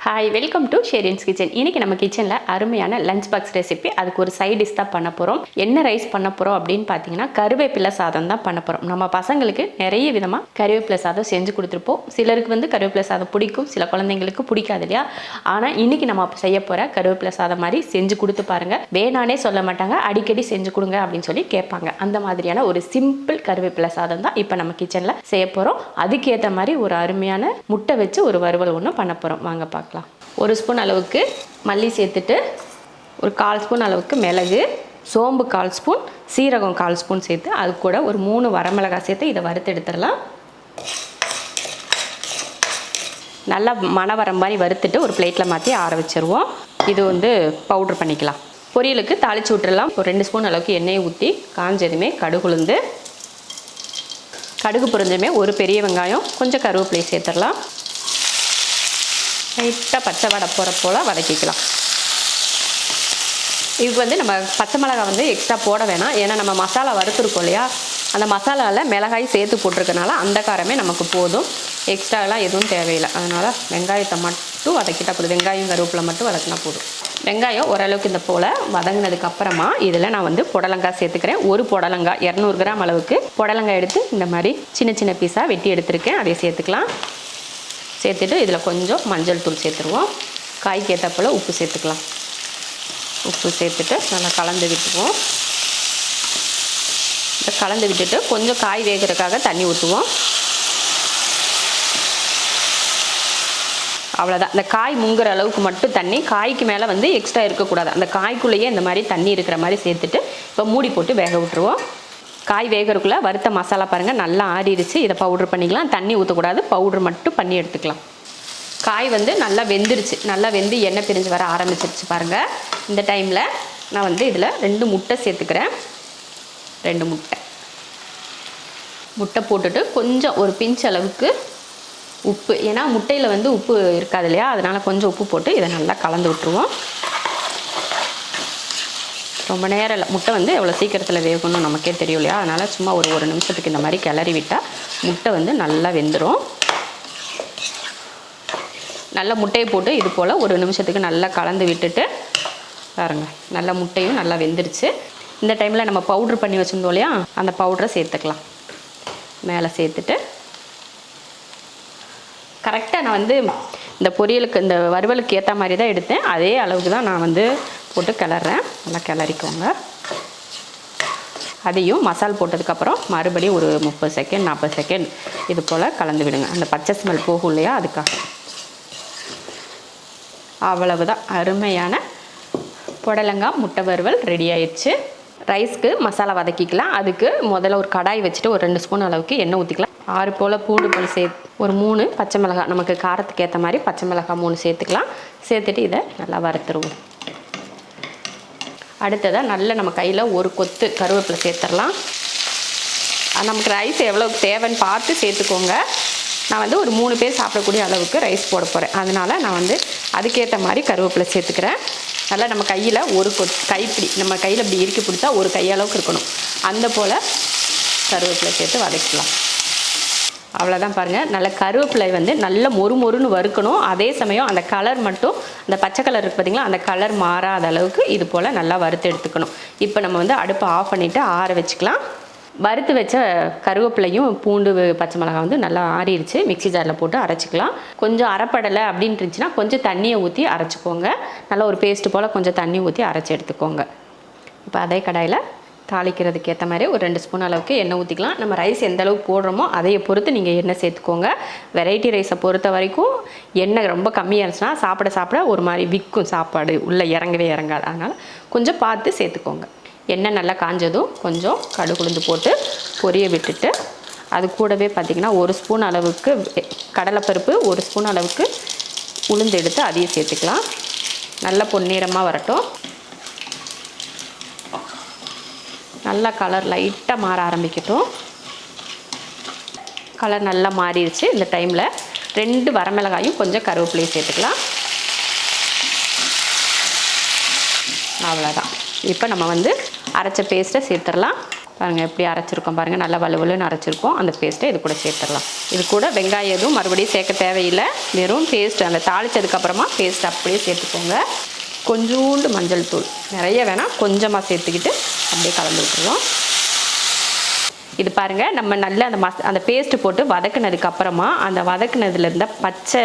Hi, welcome to Sherin's kitchen. இன்றைக்கி நம்ம கிச்சனில் அருமையான லஞ்ச் பாக்ஸ் ரெசிபி, அதுக்கு ஒரு சைட் டிஷ் தான் பண்ண போகிறோம். என்ன ரைஸ் பண்ண போகிறோம் அப்படின்னு பார்த்தீங்கன்னா, கருவேப்பிலை சாதம் தான் பண்ண போகிறோம். நம்ம பசங்களுக்கு நிறைய விதமாக கருவேப்பிலை சாதம் செஞ்சு கொடுத்துருப்போம். சிலருக்கு வந்து கருவேப்பிலை சாதம் பிடிக்கும், சில குழந்தைங்களுக்கு பிடிக்காது இல்லையா? ஆனால் இன்றைக்கி நம்ம செய்ய போகிற கருவேப்பிலை சாதம் மாதிரி செஞ்சு கொடுத்து பாருங்கள். வேணானே சொல்ல மாட்டாங்க, அடிக்கடி செஞ்சு கொடுங்க அப்படின்னு சொல்லி கேட்பாங்க. அந்த மாதிரியான ஒரு சிம்பிள் கருவேப்பிலை சாதம் தான் இப்போ நம்ம கிச்சனில் செய்ய போகிறோம். அதுக்கேற்ற மாதிரி ஒரு அருமையான முட்டை வச்சு ஒரு வறுவல் ஒன்று பண்ண போகிறோம். வாங்க பார்க்கலாம். ஒரு ஸ்பூன் அளவுக்கு மல்லி சேர்த்துட்டு, ஒரு 1/4 ஸ்பூன் அளவுக்கு மிளகு, சோம்பு 1/4 ஸ்பூன், சீரகம் 1/4 ஸ்பூன் சேர்த்து, அது கூட ஒரு 3 வரமிளகாய் சேர்த்து இதை வறுத்து எடுத்துடலாம். நல்லா மணவரம் மாதிரி வறுத்துட்டு ஒரு பிளேட்டில் மாற்றி ஆற வச்சுருவோம். இது வந்து பவுட்ரு பண்ணிக்கலாம். பொரியலுக்கு தாளித்து விட்டுடலாம். ஒரு 2 ஸ்பூன் அளவுக்கு எண்ணெயை ஊற்றி காஞ்சதுமே கடுகுளுந்து, கடுகு பொரிஞ்சதுமே ஒரு பெரிய வெங்காயம், கொஞ்சம் கருவேப்பிலை சேர்த்துடலாம். லைட்டாக பச்சை வடை போகிற போல் வதக்கிக்கலாம். இதுக்கு வந்து நம்ம பச்சை மிளகாய் வந்து எக்ஸ்ட்ரா போட வேணாம், ஏன்னா நம்ம மசாலா வறுத்துருக்கோம் இல்லையா, அந்த மசாலாவில் மிளகாய் சேர்த்து போட்டிருக்கனால அந்த காரமே நமக்கு போதும். எக்ஸ்ட்ராலாம் எதுவும் தேவையில்லை. அதனால் வெங்காயத்தை மட்டும் வதக்கிட்டால் போதும். வெங்காயம் கருவேப்பிலை மட்டும் வதக்கினா போதும். வெங்காயம் ஓரளவுக்கு இந்த போல் வதங்கினதுக்கப்புறமா இதில் நான் வந்து புடலங்காய் சேர்த்துக்கிறேன். ஒரு புடலங்காய் 200 கிராம் அளவுக்கு புடலங்காய் எடுத்து இந்த மாதிரி சின்ன சின்ன பீஸாக வெட்டி எடுத்துருக்கேன். அதை சேர்த்துக்கலாம். சேர்த்துட்டு இதில் கொஞ்சம் மஞ்சள் தூள் சேர்த்துருவோம். காய்க்கு ஏற்ற போல் உப்பு சேர்த்துக்கலாம். உப்பு சேர்த்துட்டு நல்லா கலந்து விட்டுருவோம். இதை கலந்து விட்டுட்டு கொஞ்சம் காய் வேகிறதுக்காக தண்ணி ஊற்றுவோம். அவ்வளோதான். இந்த காய் முங்குற அளவுக்கு மட்டும் தண்ணி, காய்க்கு மேலே வந்து எக்ஸ்ட்ரா இருக்கக்கூடாது. அந்த காய்க்குள்ளேயே இந்த மாதிரி தண்ணி இருக்கிற மாதிரி சேர்த்துட்டு இப்போ மூடி போட்டு வேக விட்டுருவோம். காய் வேகிறதுக்குள்ளே வறுத்த மசாலா பாருங்கள் நல்லா ஆறிடுச்சு. இதை பவுட்ரு பண்ணிக்கலாம். தண்ணி ஊற்றக்கூடாது, பவுட்ரு மட்டும் பண்ணி எடுத்துக்கலாம். காய் வந்து நல்லா வெந்துருச்சு. நல்லா வெந்து எண்ணெய் பிரிஞ்சு வர ஆரம்பிச்சிருச்சு பாருங்கள். இந்த டைமில் நான் வந்து இதில் 2 முட்டை சேர்த்துக்கிறேன். 2 முட்டை போட்டுட்டு கொஞ்சம் ஒரு பிஞ்ச் அளவுக்கு உப்பு, ஏன்னா முட்டையில் வந்து உப்பு இருக்காது இல்லையா, அதனால் கொஞ்சம் உப்பு போட்டு இதை நல்லா கலந்து விட்டுருவோம். ரொம்ப நேரம் இல்லை, முட்டை வந்து எவ்வளோ சீக்கிரத்தில் வேகணும்னு நமக்கே தெரியும் இல்லையா, அதனால் சும்மா ஒரு நிமிஷத்துக்கு இந்த மாதிரி கிளறி விட்டால் முட்டை வந்து நல்லா வெந்துடும். நல்லா முட்டையை போட்டு இது போல் ஒரு நிமிஷத்துக்கு நல்லா கலந்து விட்டுட்டு பாருங்கள், நல்லா முட்டையும் நல்லா வெந்துருச்சு. இந்த டைமில் நம்ம பவுட்ரு பண்ணி வச்சுருந்தோம் இல்லையா, அந்த பவுட்ரை சேர்த்துக்கலாம். மேலே சேர்த்துட்டு கரெக்டாக நான் வந்து இந்த பொரியலுக்கு இந்த வறுவலுக்கு ஏற்ற மாதிரி தான் எடுத்தேன். அதே அளவுக்கு தான் நான் வந்து போட்டு கிளறேன். நல்லா கிளறிக்கோங்க. அதையும் மசால் போட்டதுக்கப்புறம் மறுபடியும் ஒரு 30 செகண்ட் 40 செகண்ட் இது போல் கலந்து விடுங்க. அந்த பச்சை ஸ்மெல் போகும் இல்லையா, அதுக்காக. அவ்வளவுதான். அருமையான புடலங்காய் முட்டை வறுவல் ரெடி ஆயிடுச்சு. ரைஸ்க்கு மசாலா வதக்கிக்கலாம். அதுக்கு முதல்ல ஒரு கடாய் வச்சுட்டு ஒரு 2 ஸ்பூன் அளவுக்கு எண்ணெய் ஊற்றிக்கலாம். 6 போல் பூண்டு பல் ஒரு 3 பச்சை மிளகாய், நமக்கு காரத்துக்கு ஏற்ற மாதிரி பச்சை மிளகாய் 3 சேர்த்துக்கலாம். சேர்த்துட்டு இதை நல்லா வறுத்துருவோம். அடுத்ததாக நல்ல நம்ம கையில் ஒரு கொத்து கருவேப்பிலை சேர்த்துடலாம். நமக்கு ரைஸ் எவ்வளோக்கு தேவைன்னு பார்த்து சேர்த்துக்கோங்க. நான் வந்து ஒரு 3 பேர் சாப்பிடக்கூடிய அளவுக்கு ரைஸ் போட போகிறேன். அதனால் நான் வந்து அதுக்கேற்ற மாதிரி கருவேப்பிலை சேர்த்துக்கிறேன். நல்லா நம்ம கையில் ஒரு கைப்பிடி, நம்ம கையில் இப்படி இறுக்கி பிடிச்சா ஒரு கையளவுக்கு இருக்கணும். அந்த போல் கருவேப்பிலை சேர்த்து வதக்கலாம். அவ்வளோதான் பாருங்கள். நல்ல கருவேப்பிலை வந்து நல்ல மொறுன்னு வறுக்கணும். அதே சமயம் அந்த கலர் மட்டும், அந்த பச்சை கலர் இருக்குது பார்த்திங்களா, அந்த கலர் மாறாத அளவுக்கு இது போல் நல்லா வறுத்து எடுத்துக்கணும். இப்போ நம்ம வந்து அடுப்பை ஆஃப் பண்ணிவிட்டு ஆற வச்சுக்கலாம். வறுத்து வச்ச கருவேப்பிலையும் பூண்டு பச்சை மிளகாய் வந்து நல்லா ஆறிடுச்சு. மிக்ஸி ஜாரில் போட்டு அரைச்சிக்கலாம். கொஞ்சம் அரைப்படலை அப்படின்னு இருந்துச்சுன்னா கொஞ்சம் தண்ணியை ஊற்றி அரைச்சிக்கோங்க. நல்லா ஒரு பேஸ்ட்டு போல் கொஞ்சம் தண்ணி ஊற்றி அரைச்சி எடுத்துக்கோங்க. இப்போ அதே கடாயில் தாளிக்கிறதுக்கு ஏற்ற மாதிரி ஒரு 2 ஸ்பூன் அளவுக்கு எண்ணெய் ஊற்றிக்கலாம். நம்ம ரைஸ் எந்த அளவுக்கு போடுறோமோ அதையை பொறுத்து நீங்கள் எண்ணெய் சேர்த்துக்கோங்க. வெரைட்டி ரைஸை பொறுத்த வரைக்கும் எண்ணெய் ரொம்ப கம்மியாக இருந்துச்சுன்னா சாப்பிட ஒரு மாதிரி விற்கும், சாப்பாடு உள்ளே இறங்கவே இறங்காது. அதனால் கொஞ்சம் பார்த்து சேர்த்துக்கோங்க. எண்ணெய் நல்லா காஞ்சதும் கொஞ்சம் கடுகு உளுந்து போட்டு பொரிய விட்டுட்டு, அது கூடவே பார்த்திங்கன்னா 1 ஸ்பூன் அளவுக்கு கடலைப்பருப்பு, 1 ஸ்பூன் அளவுக்கு உளுந்து எடுத்து அதையும் சேர்த்துக்கலாம். நல்லா பொன்னிறமாக வரட்டும். நல்லா கலர் லைட்டாக மாற ஆரம்பிக்கட்டும். கலர் நல்லா மாறிடுச்சு. இந்த டைமில் 2 வரமிளகாயும் கொஞ்சம் கருவேப்பிலையும் சேர்த்துக்கலாம். அவ்வளோதான். இப்போ நம்ம வந்து அரைச்ச பேஸ்ட்டை சேர்த்துடலாம். பாருங்கள் எப்படி அரைச்சிருக்கோம் பாருங்கள், நல்லா வலுவலுன்னு அரைச்சிருக்கோம். அந்த பேஸ்ட்டை இது கூட சேர்த்துடலாம். இது கூட வெங்காயம் எதுவும் மறுபடியும் சேர்க்க தேவையில்லை, வெறும் பேஸ்ட் அந்த தாளித்ததுக்கப்புறமா பேஸ்ட் அப்படியே சேர்த்துக்கோங்க. கொஞ்சோண்டு மஞ்சள் தூள், நிறைய வேணால் கொஞ்சமாக சேர்த்துக்கிட்டு அப்படியே கலந்து விட்டுருவோம். இது பாருங்கள், நம்ம நல்லா அந்த பேஸ்ட்டு போட்டு வதக்குனதுக்கப்புறமா அந்த வதக்குனதுல இருந்த பச்சை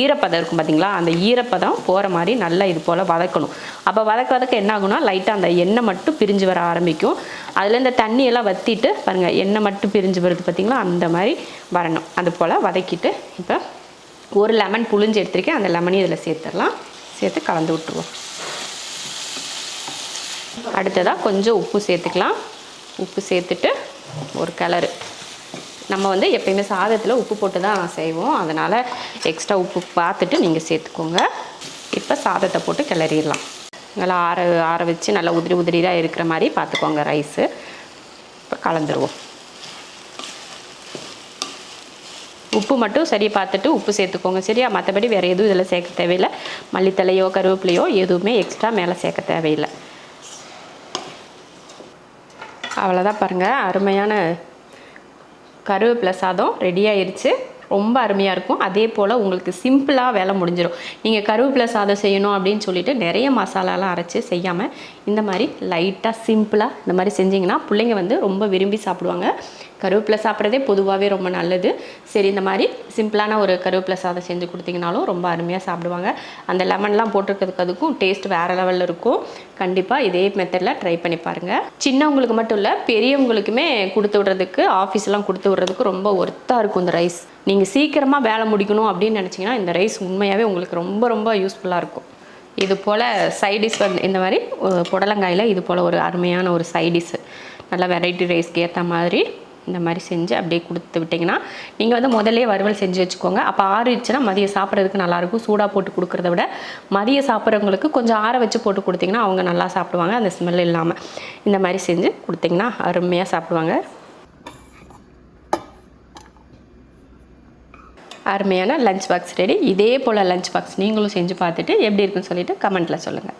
ஈரப்பதம் இருக்கும் பார்த்தீங்களா, அந்த ஈரப்பதம் போகிற மாதிரி நல்லா இது போல் வதக்கணும். அப்போ வதக்க என்ன ஆகுனா லைட்டாக அந்த எண்ணெய் மட்டும் பிரிஞ்சு வர ஆரம்பிக்கும். அதில் இந்த தண்ணியெல்லாம் வற்றிட்டு பாருங்கள், எண்ணெய் மட்டும் பிரிஞ்சு வருது பார்த்தீங்களா, அந்த மாதிரி வரணும். அது போல் வதக்கிட்டு இப்போ ஒரு லெமன் புழிஞ்சு எடுத்துருக்கேன், அந்த லெமனையும் இதில் சேர்த்துடலாம். சேர்த்து கலந்து விட்டுருவோம். அடுத்ததாக கொஞ்சம் உப்பு சேர்த்துக்கலாம். உப்பு சேர்த்துட்டு ஒரு கலரு. நம்ம வந்து எப்பயுமே சாதத்தில் உப்பு போட்டு தான் செய்வோம், அதனால் எக்ஸ்ட்ரா உப்பு பார்த்துட்டு நீங்கள் சேர்த்துக்கோங்க. இப்போ சாதத்தை போட்டு கிளறிடலாம். நல்லா ஆற வச்சு நல்லா உதிரியாக இருக்கிற மாதிரி பார்த்துக்கோங்க ரைஸு. இப்போ கலந்துருவோம். உப்பு மட்டும் சரி பார்த்துட்டு உப்பு சேர்த்துக்கோங்க, சரியா? மற்றபடி வேறு எதுவும் இதில் சேர்க்க தேவையில்லை. மல்லித்தலையோ கருவேப்பிலையோ எதுவுமே எக்ஸ்ட்ரா மேலே சேர்க்க தேவையில்லை. அவ்வளோதான் பாருங்கள், அருமையான கருவேப்பிலை சாதம் ரெடி ஆயிடுச்சு. ரொம்ப அருமையாக இருக்கும். அதே போல் உங்களுக்கு சிம்பிளாக வேலை முடிஞ்சிடும். நீங்கள் கருவேப்பிலை சாதம் செய்யணும் அப்படின்னு சொல்லிட்டு நிறைய மசாலாலாம் அரைச்சி செய்யாமல் இந்த மாதிரி லைட்டாக சிம்பிளாக இந்த மாதிரி செஞ்சிங்கன்னா பிள்ளைங்க வந்து ரொம்ப விரும்பி சாப்பிடுவாங்க. கருவேப்பிலை சாப்பிட்றதே பொதுவாகவே ரொம்ப நல்லது. சரி, இந்த மாதிரி சிம்பிளான ஒரு கருவேப்பிலை சாதம் செஞ்சு கொடுத்தீங்கனாலும் ரொம்ப அருமையாக சாப்பிடுவாங்க. அந்த லெமன்லாம் போட்டிருக்கிறதுக்கு அதுக்கும் டேஸ்ட் வேறு லெவலில் இருக்கும். கண்டிப்பாக இதே மெத்தடில் ட்ரை பண்ணி பாருங்கள். சின்னவங்களுக்கு மட்டும் இல்லை, பெரியவங்களுக்குமே கொடுத்து விட்றதுக்கு, ஆஃபீஸ்லாம் கொடுத்து விட்றதுக்கு ரொம்ப ஒர்த்தாக இருக்கும் இந்த ரைஸ். நீங்கள் சீக்கிரமாக வேலை முடிக்கணும் அப்படின்னு நினச்சிங்கன்னா இந்த ரைஸ் உண்மையாகவே உங்களுக்கு ரொம்ப ரொம்ப யூஸ்ஃபுல்லாக இருக்கும். இது போல் சைடிஷ் வந்து இந்த மாதிரி புடலங்காயில் இது போல் ஒரு அருமையான ஒரு சைடிஷ் நல்லா வெரைட்டி ரைஸ்க்கு ஏற்ற மாதிரி இந்த மாதிரி செஞ்சு அப்படியே கொடுத்து விட்டிங்கன்னா, நீங்கள் வந்து முதல்லே வறுவல் செஞ்சு வச்சுக்கோங்க. அப்போ ஆறிடுச்சுன்னா மதியம் சாப்பிட்றதுக்கு நல்லாயிருக்கும். சூடாக போட்டு கொடுக்குறத விட மதியம் சாப்பிட்றவங்களுக்கு கொஞ்சம் ஆற வச்சு போட்டு கொடுத்திங்கன்னா அவங்க நல்லா சாப்பிடுவாங்க, அந்த ஸ்மெல் இல்லாமல். இந்த மாதிரி செஞ்சு கொடுத்திங்கன்னா அருமையாக சாப்பிடுவாங்க. அருமையான லஞ்ச் பாக்ஸ் ரெடி. இதே போல் லஞ்ச் பாக்ஸ் நீங்களும் செஞ்சு பார்த்துட்டு எப்படி இருக்குன்னு சொல்லிவிட்டு கமெண்ட்டில் சொல்லுங்கள்.